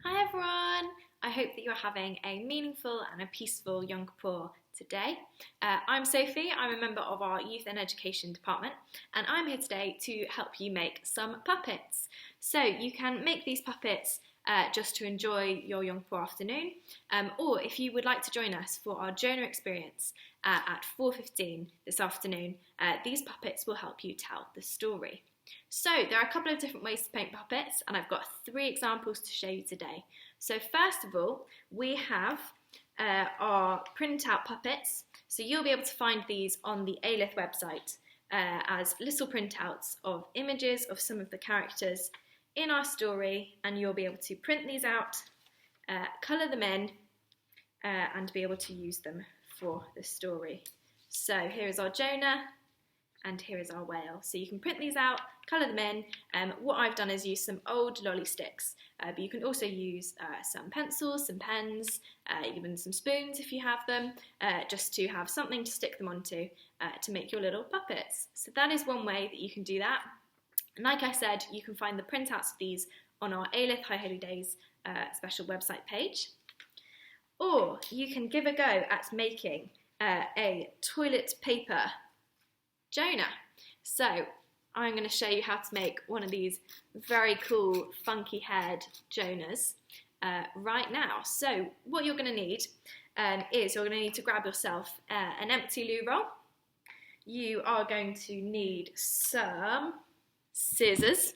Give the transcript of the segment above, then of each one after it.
Hi everyone! I hope that you're having a meaningful and a peaceful Yom Kippur today. I'm Sophie, I'm a member of our Youth and Education Department, and I'm here today to help you make some puppets. So you can make these puppets just to enjoy your Yom Kippur afternoon, or if you would like to join us for our Jonah Experience at 4:15 this afternoon, these puppets will help you tell the story. So there are a couple of different ways to paint puppets, and I've got 3 examples to show you today. So first of all, we have our printout puppets. So you'll be able to find these on the ALITH website as little printouts of images of some of the characters in our story, and you'll be able to print these out, colour them in, and be able to use them for the story. So here is our Jonah, and here is our whale. So you can print these out, colour them in. What I've done is use some old lolly sticks, but you can also use some pencils, some pens, even some spoons if you have them, just to have something to stick them onto to make your little puppets. So that is one way that you can do that. And like I said, you can find the printouts of these on our ALITH High Holy Days special website page. Or you can give a go at making a toilet paper Jonah. So I'm going to show you how to make one of these very cool funky haired Jonahs right now. So what you're going to need is you're going to need to grab yourself an empty loo roll. You are going to need some scissors,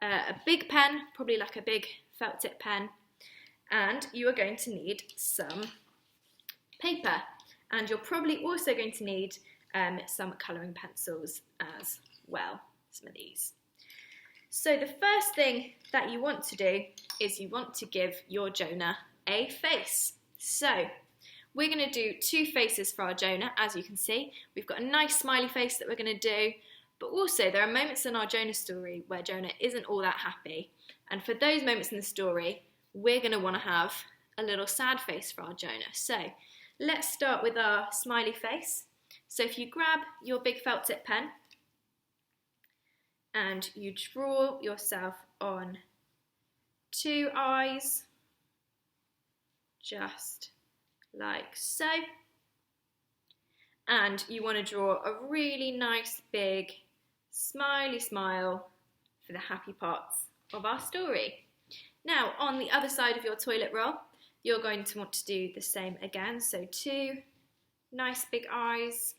a big pen, probably like a big felt tip pen, and you are going to need some paper, and you're probably also going to need some colouring pencils as well, some of these. So the first thing that you want to do is you want to give your Jonah a face. So we're going to do 2 faces for our Jonah. As you can see, we've got a nice smiley face that we're going to do, but also there are moments in our Jonah story where Jonah isn't all that happy, and for those moments in the story we're going to want to have a little sad face for our Jonah. So let's start with our smiley face. So if you grab your big felt tip pen and you draw yourself on 2 eyes, just like so, and you want to draw a really nice big smiley smile for the happy parts of our story. Now on the other side of your toilet roll, you're going to want to do the same again, so 2 nice big eyes.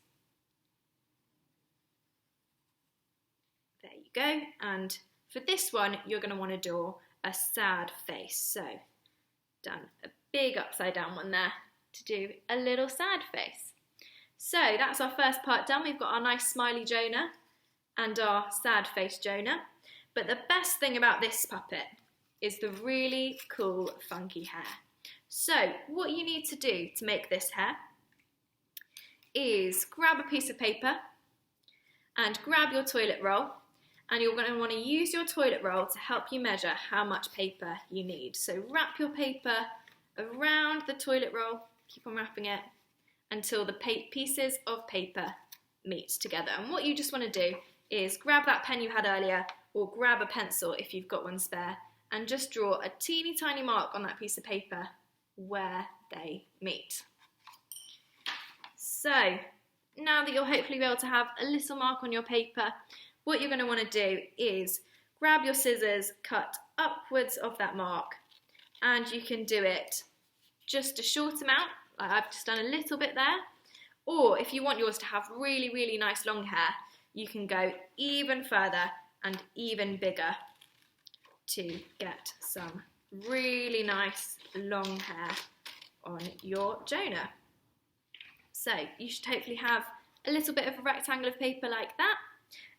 There you go, and for this one you're going to want to draw a sad face. So done a big upside down one there to do a little sad face. So that's our first part done. We've got our nice smiley Jonah and our sad face Jonah. But the best thing about this puppet is the really cool funky hair. So what you need to do to make this hair is grab a piece of paper and grab your toilet roll, and you're going to want to use your toilet roll to help you measure how much paper you need. So wrap your paper around the toilet roll, keep on wrapping it until the pieces of paper meet together. And what you just want to do is grab that pen you had earlier, or grab a pencil if you've got one spare, and just draw a teeny tiny mark on that piece of paper where they meet. So now that you'll hopefully be able to have a little mark on your paper, what you're going to want to do is grab your scissors, cut upwards of that mark, and you can do it just a short amount, like I've just done a little bit there, or if you want yours to have really, really nice long hair, you can go even further and even bigger to get some really nice long hair on your Jonah. So you should hopefully have a little bit of a rectangle of paper like that,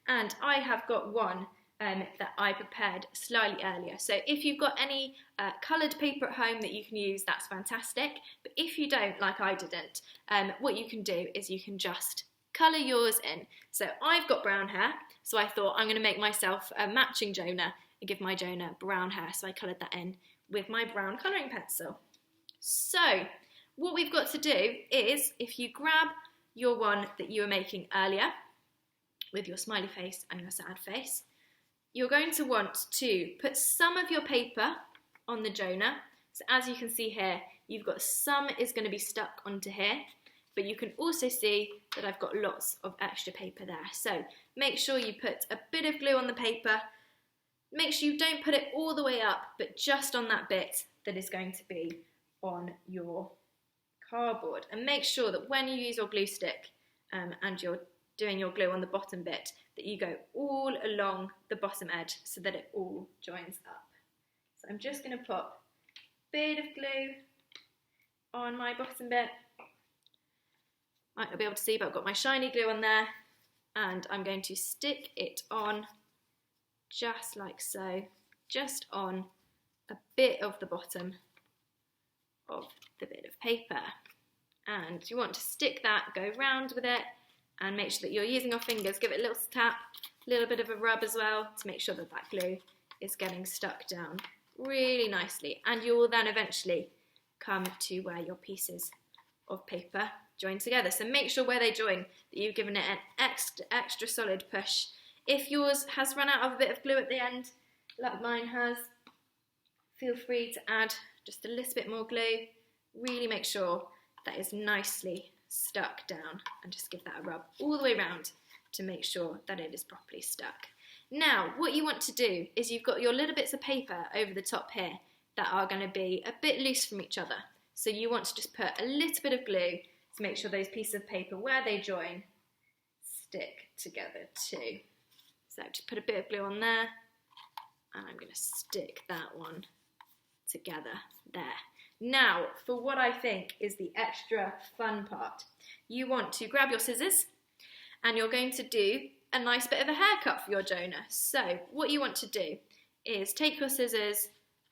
and I have got one that I prepared slightly earlier. So if you've got any coloured paper at home that you can use, that's fantastic, but if you don't, like I didn't, what you can do is you can just colour yours in. So I've got brown hair, so I thought I'm going to make myself a matching Jonah and give my Jonah brown hair, so I coloured that in with my brown colouring pencil. So what we've got to do is, if you grab your one that you were making earlier with your smiley face and your sad face, you're going to want to put some of your paper on the Jonah. So as you can see here, you've got some is going to be stuck onto here, but you can also see that I've got lots of extra paper there. So make sure you put a bit of glue on the paper. Make sure you don't put it all the way up, but just on that bit that is going to be on your cardboard. And make sure that when you use your glue stick and you're doing your glue on the bottom bit, that you go all along the bottom edge so that it all joins up. So I'm just going to put a bit of glue on my bottom bit. Might not be able to see, but I've got my shiny glue on there, and I'm going to stick it on just like so, just on a bit of the bottom of the bit of paper. And you want to stick that, go round with it, and make sure that you're using your fingers. Give it a little tap, a little bit of a rub as well, to make sure that that glue is getting stuck down really nicely. And you will then eventually come to where your pieces of paper join together. So make sure where they join that you've given it an extra solid push. If yours has run out of a bit of glue at the end, like mine has, feel free to add just a little bit more glue. Really make sure that is nicely stuck down, and just give that a rub all the way around to make sure that it is properly stuck. Now, what you want to do is you've got your little bits of paper over the top here that are going to be a bit loose from each other. So you want to just put a little bit of glue to make sure those pieces of paper, where they join, stick together too. So just put a bit of glue on there, and I'm going to stick that one together there. Now, for what I think is the extra fun part, you want to grab your scissors, and you're going to do a nice bit of a haircut for your Jonah. So what you want to do is take your scissors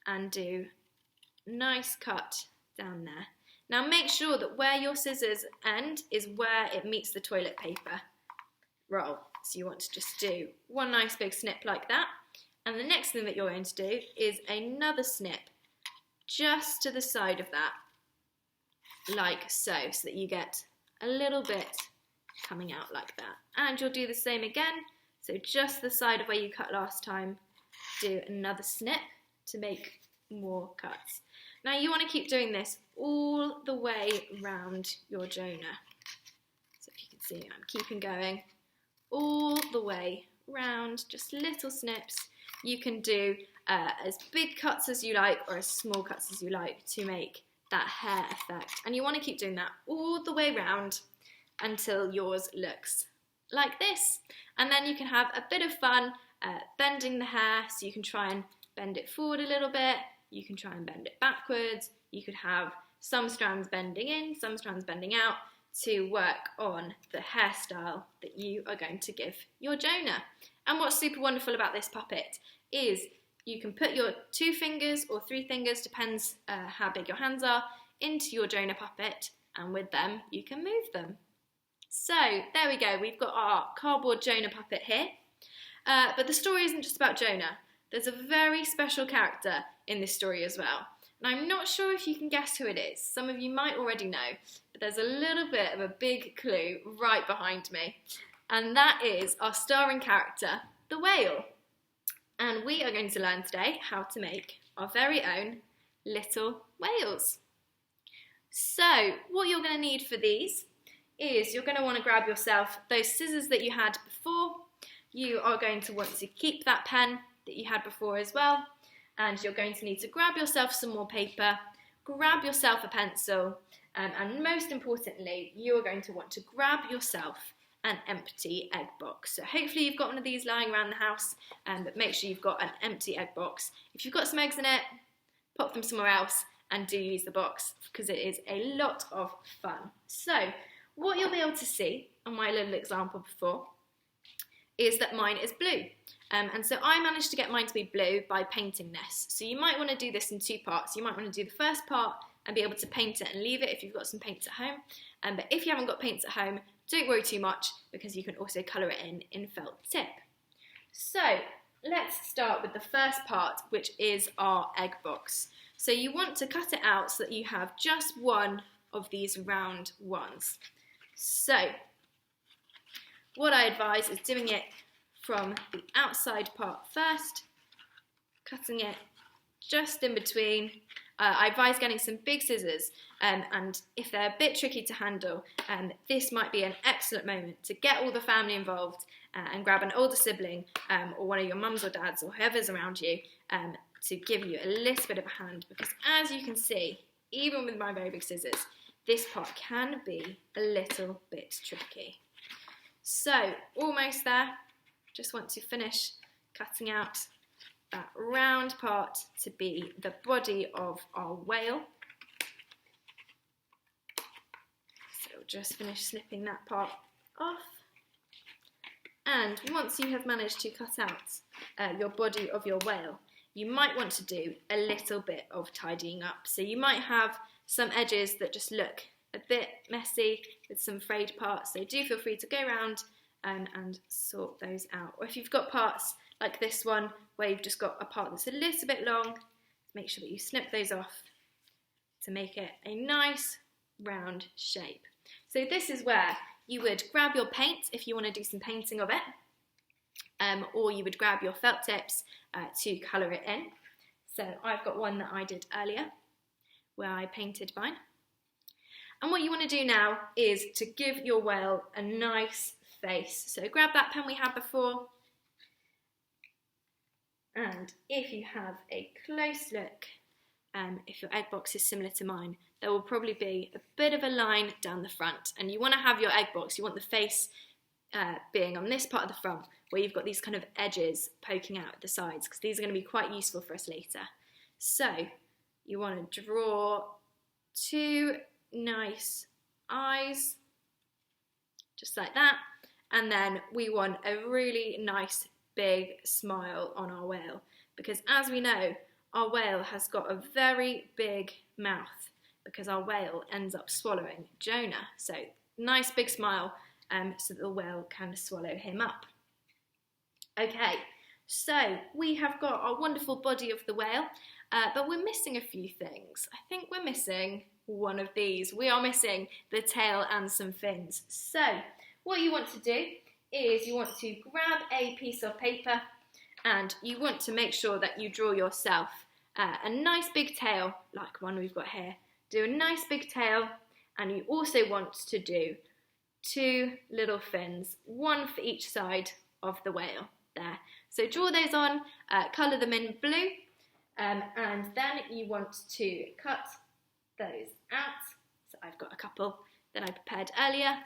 and do a nice cut down there. Now make sure that where your scissors end is where it meets the toilet paper roll. So you want to just do one nice big snip like that. And the next thing that you're going to do is another snip just to the side of that, like so, so that you get a little bit coming out like that. And you'll do the same again. So just the side of where you cut last time, do another snip to make more cuts. Now you want to keep doing this all the way round your Jonah. So if you can see, I'm keeping going all the way round, just little snips. You can do as big cuts as you like or as small cuts as you like to make that hair effect. And you want to keep doing that all the way round until yours looks like this. And then you can have a bit of fun bending the hair, so you can try and bend it forward a little bit, you can try and bend it backwards, you could have some strands bending in, some strands bending out to work on the hairstyle that you are going to give your Jonah. And what's super wonderful about this puppet is you can put your 2 fingers or 3 fingers, depends how big your hands are, into your Jonah puppet, and with them you can move them. So there we go, we've got our cardboard Jonah puppet here. But the story isn't just about Jonah. There's a very special character in this story as well. And I'm not sure if you can guess who it is. Some of you might already know, but there's a little bit of a big clue right behind me. And that is our starring character, the whale. And we are going to learn today how to make our very own little whales. So what you're going to need for these is you're going to want to grab yourself those scissors that you had before. You are going to want to keep that pen that you had before as well. And you're going to need to grab yourself some more paper, grab yourself a pencil, and most importantly, you are going to want to grab yourself an empty egg box. So hopefully you've got one of these lying around the house, but make sure you've got an empty egg box. If you've got some eggs in it, pop them somewhere else and do use the box because it is a lot of fun. So what you'll be able to see on my little example before is that mine is blue. And so I managed to get mine to be blue by painting this. So you might want to do this in 2 parts. You might want to do the first part and be able to paint it and leave it if you've got some paints at home. But if you haven't got paints at home, don't worry too much because you can also colour it in felt tip. So let's start with the first part, which is our egg box. So you want to cut it out so that you have just one of these round ones. So what I advise is doing it from the outside part first, cutting it just in between. I advise getting some big scissors, and if they're a bit tricky to handle, this might be an excellent moment to get all the family involved and grab an older sibling or one of your mums or dads or whoever's around you to give you a little bit of a hand, because as you can see, even with my very big scissors, this part can be a little bit tricky. So, almost there. Just want to finish cutting out that round part to be the body of our whale. So we'll just finish snipping that part off. And once you have managed to cut out your body of your whale, you might want to do a little bit of tidying up. So you might have some edges that just look a bit messy with some frayed parts. So do feel free to go around and sort those out. Or if you've got parts like this one where you've just got a part that's a little bit long, make sure that you snip those off to make it a nice round shape. So this is where you would grab your paint if you want to do some painting of it, or you would grab your felt tips to colour it in. So I've got one that I did earlier where I painted mine. And what you want to do now is to give your whale a nice face. So grab that pen we had before, and if you have a close look, if your egg box is similar to mine, there will probably be a bit of a line down the front, and you want to have your egg box, you want the face being on this part of the front where you've got these kind of edges poking out at the sides, because these are going to be quite useful for us later. So you want to draw two nice eyes, just like that, and then we want a really nice big smile on our whale, because as we know, our whale has got a very big mouth because our whale ends up swallowing Jonah. So nice big smile so that the whale can swallow him up. Okay, so we have got our wonderful body of the whale, but we're missing a few things. I think we're missing one of these. We are missing the tail and some fins. So what you want to do is you want to grab a piece of paper and you want to make sure that you draw yourself a nice big tail, like one we've got here. Do a nice big tail, and you also want to do two little fins, one for each side of the whale there. So draw those on, colour them in blue, and then you want to cut those out. So I've got a couple that I prepared earlier,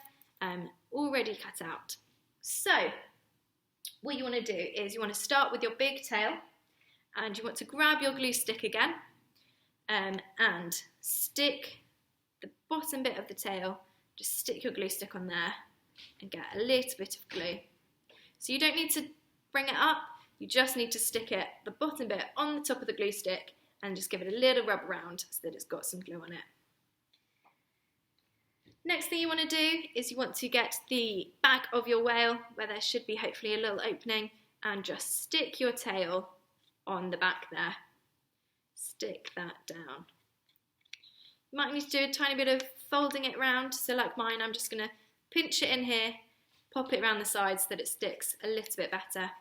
already cut out. So what you want to do is you want to start with your big tail, and you want to grab your glue stick again and stick the bottom bit of the tail, just stick your glue stick on there and get a little bit of glue. So you don't need to bring it up, you just need to stick it, the bottom bit, on the top of the glue stick and just give it a little rub around so that it's got some glue on it. Next thing you want to do is you want to get the back of your whale, where there should be hopefully a little opening, and just stick your tail on the back there. Stick that down. You might need to do a tiny bit of folding it around, so like mine, I'm just going to pinch it in here, pop it around the sides so that it sticks a little bit better.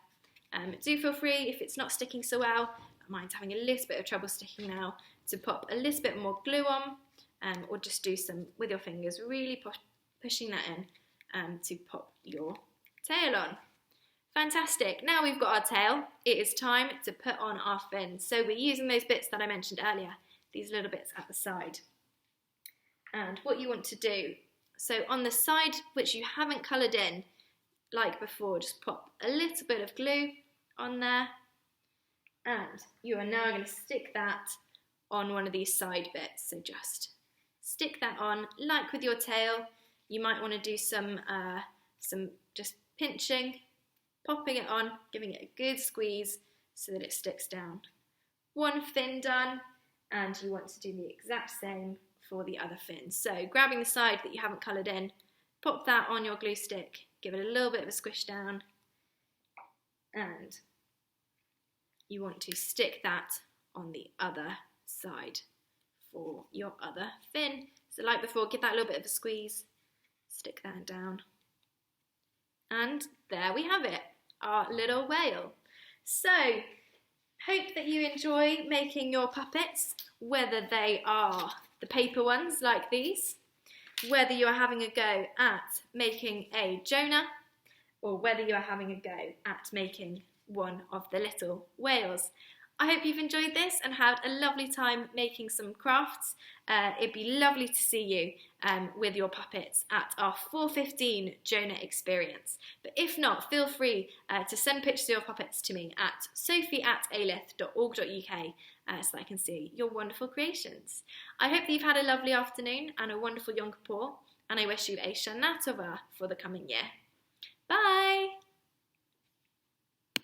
Do feel free, if it's not sticking so well, mine's having a little bit of trouble sticking now, to pop a little bit more glue on, or just do some with your fingers, really pushing that in to pop your tail on. Fantastic, now we've got our tail, it is time to put on our fins. So we're using those bits that I mentioned earlier, these little bits at the side. And what you want to do, so on the side which you haven't coloured in, like before, just pop a little bit of glue on there, and you are now going to stick that on one of these side bits. So just stick that on, like with your tail. You might want to do some just pinching, popping it on, giving it a good squeeze so that it sticks down. One fin done, and you want to do the exact same for the other fin. So grabbing the side that you haven't coloured in, pop that on your glue stick, give it a little bit of a squish down, and you want to stick that on the other side for your other fin. So like before, give that a little bit of a squeeze, stick that down, and there we have it, our little whale. So Hope that you enjoy making your puppets, whether they are the paper ones like these, whether you are having a go at making a Jonah, or whether you are having a go at making one of the little whales. I hope you've enjoyed this and had a lovely time making some crafts. It'd be lovely to see you with your puppets at our 4:15 Jonah Experience. But if not, feel free to send pictures of your puppets to me at sophie@alith.org.uk so that I can see your wonderful creations. I hope that you've had a lovely afternoon and a wonderful Yom Kippur, and I wish you a Shana Tova for the coming year.